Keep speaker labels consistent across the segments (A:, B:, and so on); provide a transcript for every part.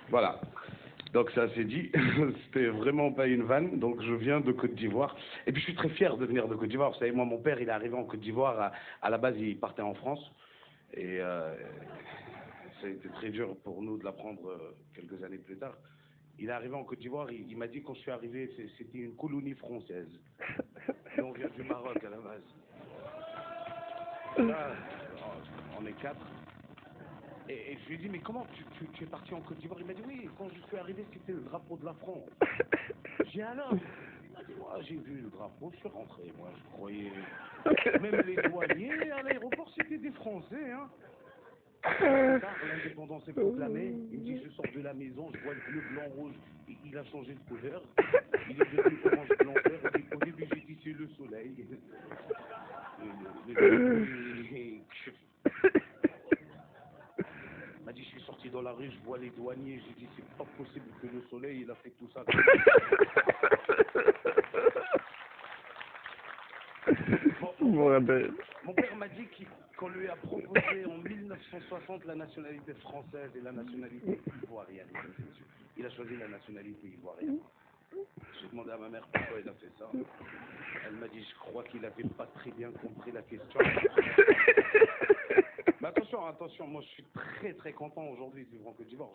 A: Voilà. Donc ça c'est dit, c'était vraiment pas une vanne, donc je viens de Côte d'Ivoire. Et puis je suis très fier de venir de Côte d'Ivoire. Vous savez, moi mon père il est arrivé en Côte d'Ivoire, à la base il partait en France. Et ça a été très dur pour nous de l'apprendre quelques années plus tard. Il est arrivé en Côte d'Ivoire, il m'a dit quand je suis arrivé, c'était une colonie française. Et on vient du Maroc à la base. Là, on est 4. Et je lui ai dit, mais comment tu es parti en Côte d'Ivoire? Il m'a dit, oui, quand je suis arrivé, c'était le drapeau de la France. J'ai alors, il m'a dit, moi, j'ai vu le drapeau, je suis rentré, moi, je croyais. Même les douaniers à l'aéroport, c'était des Français, hein. Tard, l'indépendance est proclamée, il me dit, je sors de la maison, je vois le bleu, blanc, rouge, il a changé de couleur. Il est devenu orange, blanc, vert, au début, j'ai dit, c'est le soleil. Il m'a dit, je suis sorti dans la rue, je vois les douaniers, j'ai dit, c'est pas possible que le soleil, il a fait tout ça. Mon père m'a dit qu'on lui a proposé en 1960 la nationalité française et la nationalité ivoirienne. Il a choisi la nationalité ivoirienne. J'ai demandé à ma mère pourquoi il a fait ça. Elle m'a dit, je crois qu'il n'avait pas très bien compris la question. Mais attention, moi je suis très content aujourd'hui de vivre en Côte d'Ivoire.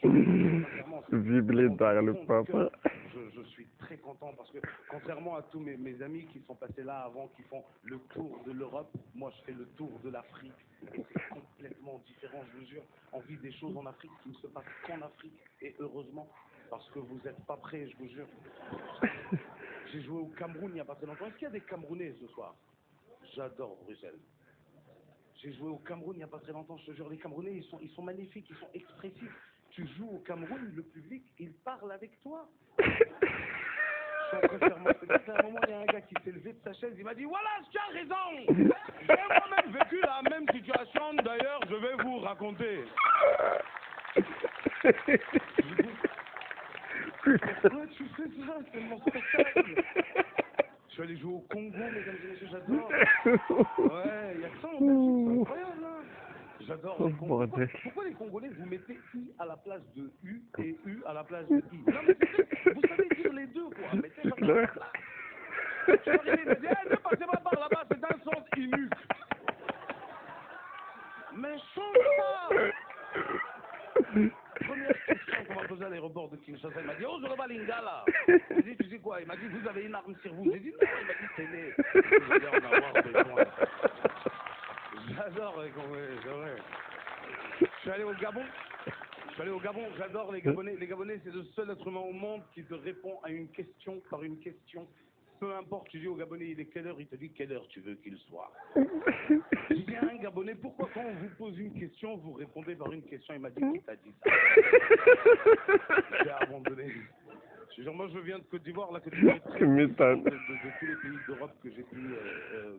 B: Vive les dards, le papa.
A: Je suis très content parce que contrairement à tous mes amis qui sont passés là avant, qui font le tour de l'Europe, moi je fais le tour de l'Afrique et c'est complètement différent, je vous jure. On vit des choses en Afrique qui ne se passent qu'en Afrique et heureusement parce que vous n'êtes pas prêts, je vous jure. J'ai joué au Cameroun il n'y a pas très longtemps. Est-ce qu'il y a des Camerounais ce soir? J'adore Bruxelles. J'ai joué au Cameroun il n'y a pas très longtemps, je te jure, les Camerounais, ils sont magnifiques, ils sont expressifs. Tu joues au Cameroun, le public, il parle avec toi. Je suis en train de faire mon spectacle, à un moment, il y a un gars qui s'est levé de sa chaise, il m'a dit, voilà, tu as raison. J'ai moi-même vécu la même situation, d'ailleurs, je vais vous raconter. Pourquoi tu fais ça? C'est mon spectacle. Je suis allé jouer au Congo, mesdames et messieurs, j'adore. Ouais, il y a que ça en Belgique, c'est incroyable, hein. J'adore les Congolais. Pourquoi les Congolais, vous mettez I à la place de U et U à la place de I? Non, mais vous savez dire les deux, quoi. Mettez ça à la place. Je suis arrivé, il m'a dit, ne passez pas par là-bas, c'est un sens unique. Mais change ça. Première question qu'on m'a posée à l'aéroport de Kinshasa, il m'a dit, oh, je revois Lingala. J'ai dit, tu sais quoi? Il m'a dit, vous avez une arme sur vous. J'ai dit, non, il m'a dit, télé. J'ai dit, on va avoir besoin. J'adore les Congolais, c'est vrai. Je suis allé au Gabon, j'adore les Gabonais. Les Gabonais, c'est le seul être humain au monde qui te répond à une question par une question. Peu importe, tu dis au Gabonais, il est quelle heure, il te dit quelle heure tu veux qu'il soit. Je dis à un Gabonais, pourquoi quand on vous pose une question, vous répondez par une question? Il m'a dit, qui t'a dit ça? J'ai abandonné. Moi, je viens de Côte d'Ivoire. La Côte d'Ivoire est très différente de tous les pays d'Europe que j'ai pu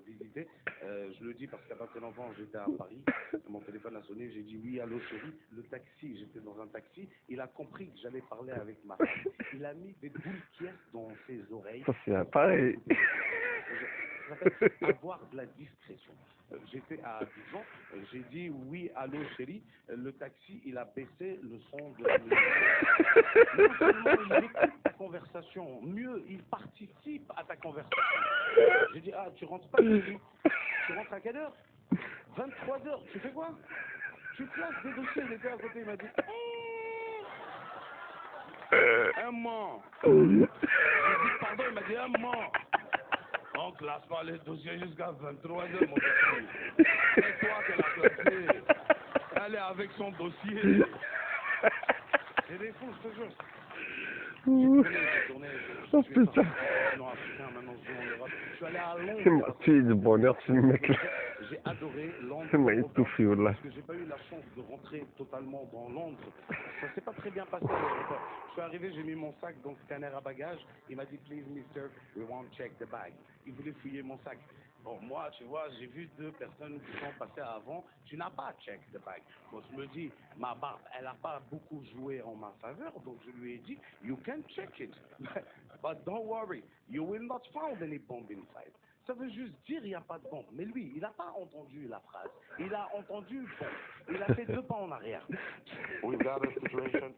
A: visiter. Je le dis parce qu'à pas très longtemps, j'étais à Paris. Mon téléphone a sonné. J'ai dit oui, allô chérie. Le taxi, j'étais dans un taxi. Il a compris que j'allais parler avec ma femme. Il a mis des boules pièces dans ses oreilles.
B: Ça, c'est pareil.
A: Ça s'appelle avoir de la discrétion. J'étais à Abidjan, j'ai dit oui, allô chérie, le taxi, il a baissé le son de la musique. Non seulement il écoute ta conversation, mieux, il participe à ta conversation. J'ai dit, ah, tu rentres pas chérie? Tu rentres à quelle heure? 23h, tu fais quoi? Tu places des dossiers, il était à côté, il m'a dit, un mois. J'ai dit, pardon, il m'a dit, un mois. On ne classe pas les dossiers jusqu'à 23h, mon petit. C'est toi qui l'as classé. Elle est avec son dossier. C'est des fous, je te jure.
B: Oh putain.
A: Je suis allé à Londres.
B: C'est ma fille de bonheur, ce mec-là.
A: J'ai adoré Londres.
B: Ça m'a étouffé, là.
A: Parce que j'ai pas eu la chance de rentrer totalement dans Londres. Ça s'est pas très bien passé à l'aéroport. Je suis arrivé, j'ai mis mon sac dans le scanner à bagages. Il m'a dit, please, mister, we won't check the bag. Il voulait fouiller mon sac. Bon, moi, tu vois, j'ai vu deux personnes qui sont passées avant. Tu n'as pas check the bag. Bon, je me dis, ma barbe, elle n'a pas beaucoup joué en ma faveur. Donc, je lui ai dit, you can check it. But don't worry, you will not find any bomb inside. Ça veut juste dire il n'y a pas de bombe. Mais lui, il n'a pas entendu la phrase. Il a entendu bombe. Il a fait 2 pas en arrière. We've got a situation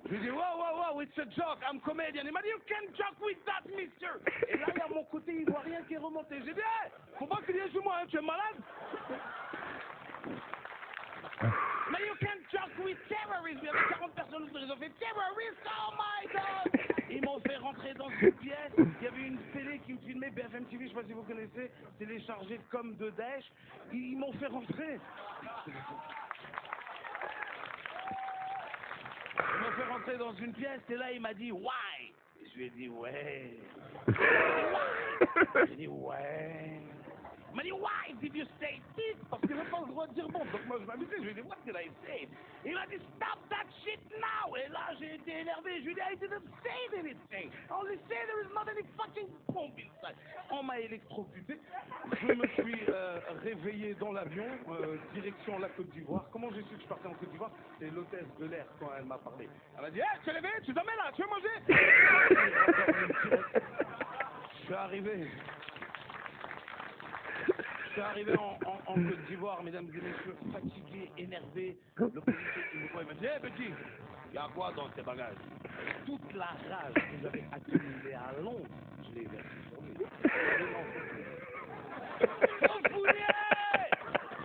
A: Je lui dis, wow, it's a joke, I'm comedian. Il m'a dit, you can't joke with that, mister. Et là, il y a mon côté ivoirien qui est remonté. J'ai dit, hey, faut pas crier sur moi, hein, tu es malade? Mais you can't joke with terrorists. Il y avait 40 personnes autour, ils ont fait terrorists, oh my god. Ils m'ont fait rentrer dans une pièce. Il y avait une télé qui me filmait, BFM TV, je sais pas si vous connaissez, téléchargé comme de Daesh. Ils m'ont fait rentrer. Il m'a fait rentrer dans une pièce et là il m'a dit why. Et je lui ai dit ouais. J'ai dit ouais. Il m'a dit why did you say it? Parce qu'il n'a pas le droit de dire bon. Donc moi je m'amusais, je lui ai dit what did I say? Il m'a dit stop that shit now. Et là j'ai été énervé, je lui ai dit I didn't say anything. I only say there is not any fucking bomb inside. On m'a électrocuté. Je me suis réveillé dans l'avion, direction la Côte d'Ivoire. Comment j'ai su que je partais en Côte d'Ivoire? C'est l'hôtesse de l'air quand elle m'a parlé. Elle m'a dit hey, tu es levé, tu t'emmènes là, tu veux manger? Je suis arrivé. Je suis arrivé en Côte d'Ivoire, mesdames et messieurs, fatigué, énervé. Le policier qui me voit, il m'a dit hey, petit, il y a quoi dans tes bagages? Toute la rage que j'avais accumulée à Londres, je l'ai versée sur lui.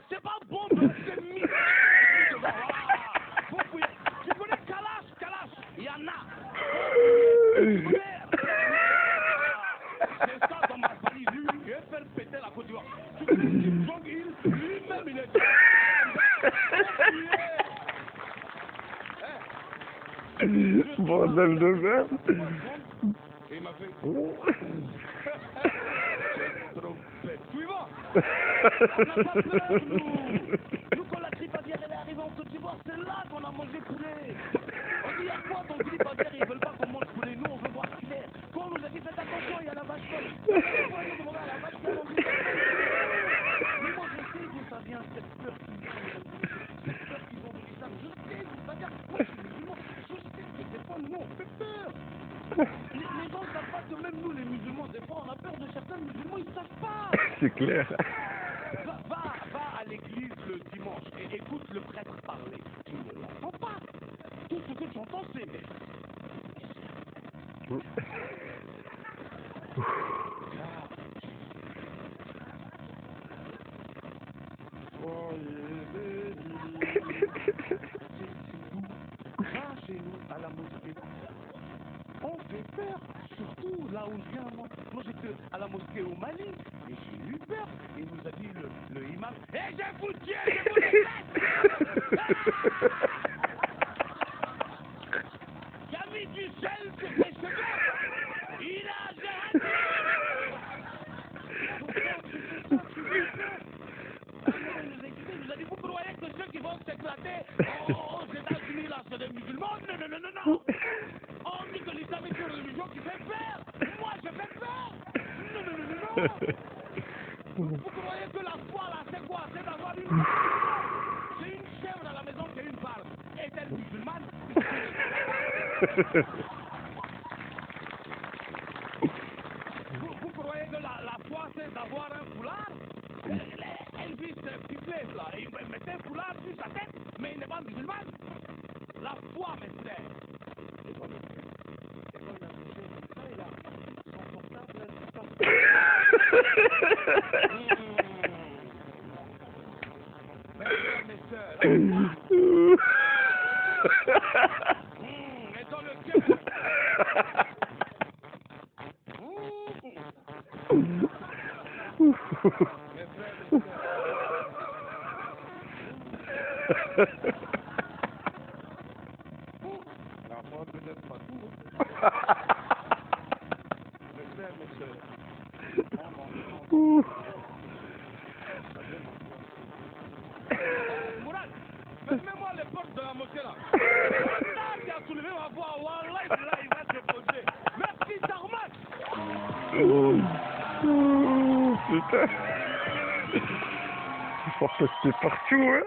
A: C'est pas bon de se mis. Tu connais Kalash, il y en a. C'est ça dans ma valise, lui, il a fait le péter la Côte d'Ivoire. Tu connais Kim Jong-il, lui-même il est...
B: Bordel de merde.
A: Et il m'a fait... Trompette. Suivant. On n'a pas peur, nous. Nous, quand la grippe aviaire elle est arrivée en Côte d'Ivoire, c'est là qu'on a mangé poulet. On dit, il y a quoi dans le grippe aviaire? Ils veulent pas qu'on mange poulet. Nous, on veut voir clair. Quand on nous a dit, faites attention, il y a la vache folle. Pourquoi nous demandons à la vache folle? On dit, mais moi, je sais d'où ça vient, cette peur qu'ils ont de l'islam. Je sais d'où ça vient. Moi, je suis musulman. Je sais que des fois, nous, on fait peur. Les gens ne savent pas que même nous, les musulmans, des fois, on a peur de certains musulmans, ils ne savent pas.
B: C'est clair.
A: Va à l'église le dimanche et écoute le prêtre parler. Tu ne l'entends pas. Tout ce que tu entends, c'est... Va chez nous à la mosquée. On fait peur, surtout là où je viens. Moi j'étais à la mosquée au Mali et j'ai eu peur. Et il nous a dit le imam, et je vous tiens, je vous déteste. Il a mis du sel sur ses cheveux. Il a il nous a dit, vous croyez que ceux qui vont s'éclater aux États-Unis là, c'est des musulmans? Non. On dit que l'islam est une religion qui fait peur. Moi, je fais peur. Non. Vous croyez que la foi là, c'est quoi? C'est d'avoir une barbe. J'ai une chèvre à la maison qui a une barbe. Est-elle musulmane? Vous croyez que la foi, c'est d'avoir un foulard? Elvis Presley, là, il mettait un foulard sur sa tête, mais il n'est pas musulman. La foi, mes frères. Et quand il a touché comme ça, il a son portable, mes sœurs. Et dans le cœur. Mes frères, mes sœurs. L'enfant peut-être pas tout. Mes frères, mes sœurs. Mourad, fermez-moi les portes de la mosquée là. Là, qui a soulevé ma voix, Wallah, là, il va se poser. Merci, Tarmac.
B: Putain. Il faut rester partout, hein.